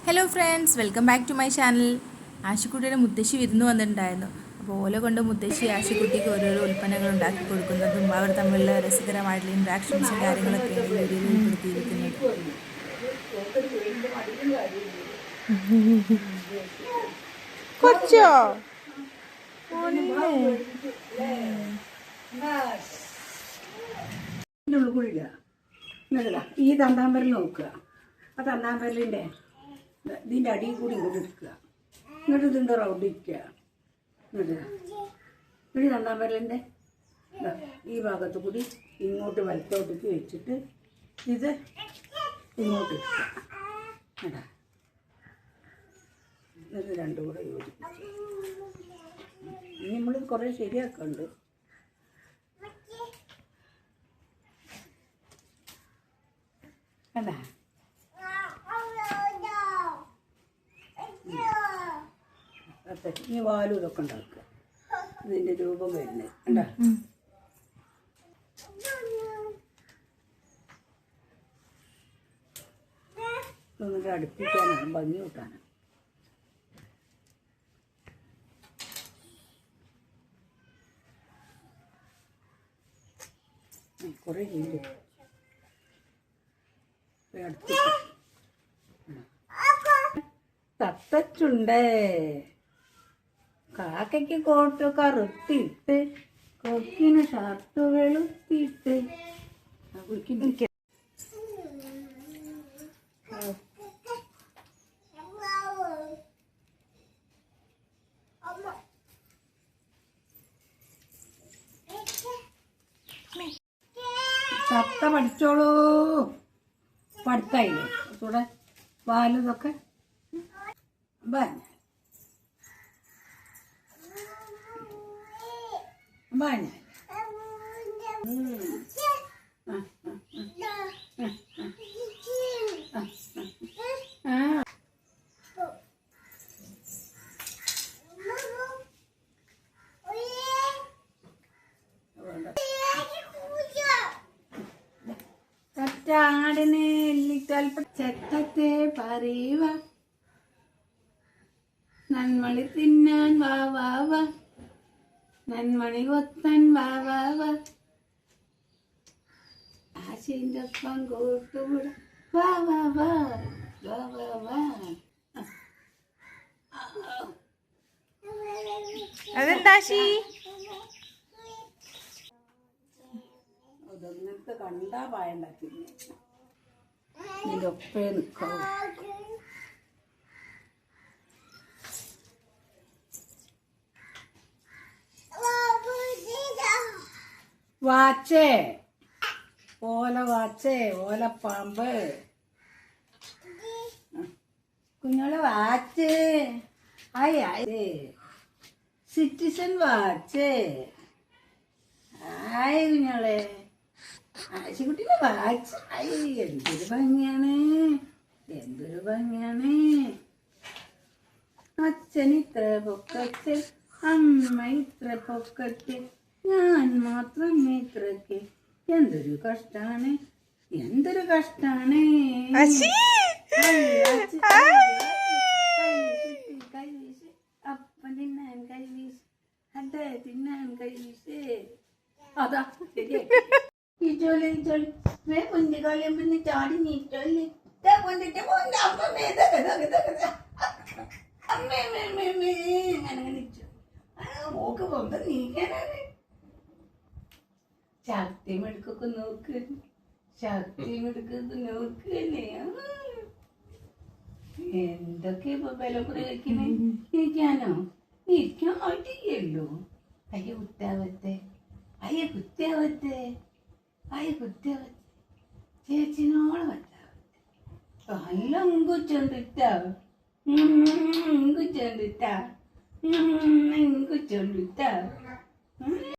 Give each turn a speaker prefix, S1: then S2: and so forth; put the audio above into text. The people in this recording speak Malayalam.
S1: Hello friends, welcome back to my channel. ആശുക്കുട്ടിയുടെ മുത്തശ്ശി വിരുന്ന് വന്നിട്ടുണ്ടായിരുന്നു. അപ്പോൾ ഓല കൊണ്ട് മുത്തശ്ശി ആശുക്കുട്ടിക്ക് ഓരോരോ ഉൽപ്പന്നങ്ങൾ ഉണ്ടാക്കി കൊടുക്കുന്നതും അവർ തമ്മിലുള്ള രസകരമായിട്ടുള്ള ഇൻട്രാക്ഷൻസും കാര്യങ്ങളൊക്കെയാണ് ഈ വീഡിയോയിൽ ഉൾപ്പെടുത്തിയിരിക്കുന്നത്. കൊച്ചോ
S2: ഈ തണ്ടാമ്പരൽ നോക്കുക. ആ തണ്ടാമ്പരലിൻ്റെ ഇതിൻ്റെ അടിയിൽ കൂടി ഇങ്ങോട്ട് എടുക്കുക. എന്നിട്ട് ഇതിൻ്റെ റൗണ്ടിരിക്കുക. എന്നിട്ട് തണ്ടാമ്പരലിൻ്റെ ഈ ഭാഗത്ത് കൂടി ഇങ്ങോട്ട് വലത്തോട്ടേക്ക് വെച്ചിട്ട് ഇത് ഇങ്ങോട്ട് എടുക്കുക. കേട്ടാ, എന്നിട്ട് രണ്ടും കൂടെ യോജിപ്പിച്ച് ഇനി നമ്മൾ കുറേ ശരിയാക്കുന്നുണ്ട്. കണ്ടാ, ഈ വാലും ഇതൊക്കെ ഉണ്ടാക്കുക. ഇതിൻ്റെ രൂപം വരുന്നത് കണ്ടാ. ഇതൊന്നിട്ട് അടുപ്പിക്കാനാണ്, ഭംഗി കൂട്ടാനാണ്. കുറേ ചെയ്തു തത്തച്ചുണ്ടേ കാക്കയ്ക്ക് കോട്ട് കറുത്തിട്ട് കൊക്കിന് ഷർട്ട് വെളുത്തിട്ട് തത്ത പഠിച്ചോളൂ. പഠിത്തായില്ലേ കൂടെ പാലതൊക്കെ ബാഞ്ഞ ബാഞ്ഞ ചാടിനെ ചെത്തത്തെ പറയുക നന്മണി തിന്നാൻ വാ വാ വാ, നന്മണി കൊത്താൻ വാ വാ വാ, ആശിന്റെ ഒപ്പം കൂട്ടുകൂട വാ വാ വാ വാ വാ വാ.
S1: അതെന്താശി
S2: അതൊന്നത്തെ കണ്ടാ പായുണ്ടാക്കില്ല. ഇതൊപ്പേ നിൽക്കാവൂ. വാച്ചേ ഓല, വാച്ചേ ഓലപ്പാമ്പ്, കുഞ്ഞോളെ വാച്ച്, ആയി ആയി സിറ്റിസൺ വാച്ച്, ആയി കുഞ്ഞോളെ ആശുകുട്ടിയുടെ വാച്ച്. ആയി എന്തൊരു ഭംഗിയാണ്, എന്തൊരു ഭംഗിയാണ്. അച്ഛൻ ഇത്ര പൊക്കത്ത്, അമ്മ ഇത്ര പൊക്കത്ത്, ഞാൻ മാത്രം ഇത്രക്ക്. എന്തൊരു കഷ്ടാണ്, എന്തൊരു കഷ്ടാണ്. അപ്പൻ തിന്നാൻ കൈവീശ്, അട തിന്നാൻ കൈവീശ്. അതാ ഈ ജോലി ജോലി കുഞ്ഞു കളിയുമ്പോ ചാടി നീറ്റോല്ലേ അങ്ങനെ നിച്ചു. മോക്ക് പൊന്തം നീക്കാനാണ്. ശക്തിമെടുക്കൊക്കെ നോക്ക്, ശക്തിമെടുക്കൊക്കെ നോക്കല്ലേ. എന്തൊക്കെ ഇപ്പൊ വില പ്രയോഗിക്കണേ. ഇരിക്കാനോ? ഇരിക്കാൻ ആയിട്ടില്ലല്ലോ. അയ്യ കുറ്റാവത്തെ, അയ്യ കുറ്റാവത്തെ, അയ്യ കുറ്റാവത്തെ, ചേച്ചിനോളം പറ്റാവത്തെ. നല്ല കുച്ചോണ്ടിട്ടാ, കുച്ചോണ്ടിട്ടാ, കുച്ചോണ്ടിട്ടാ.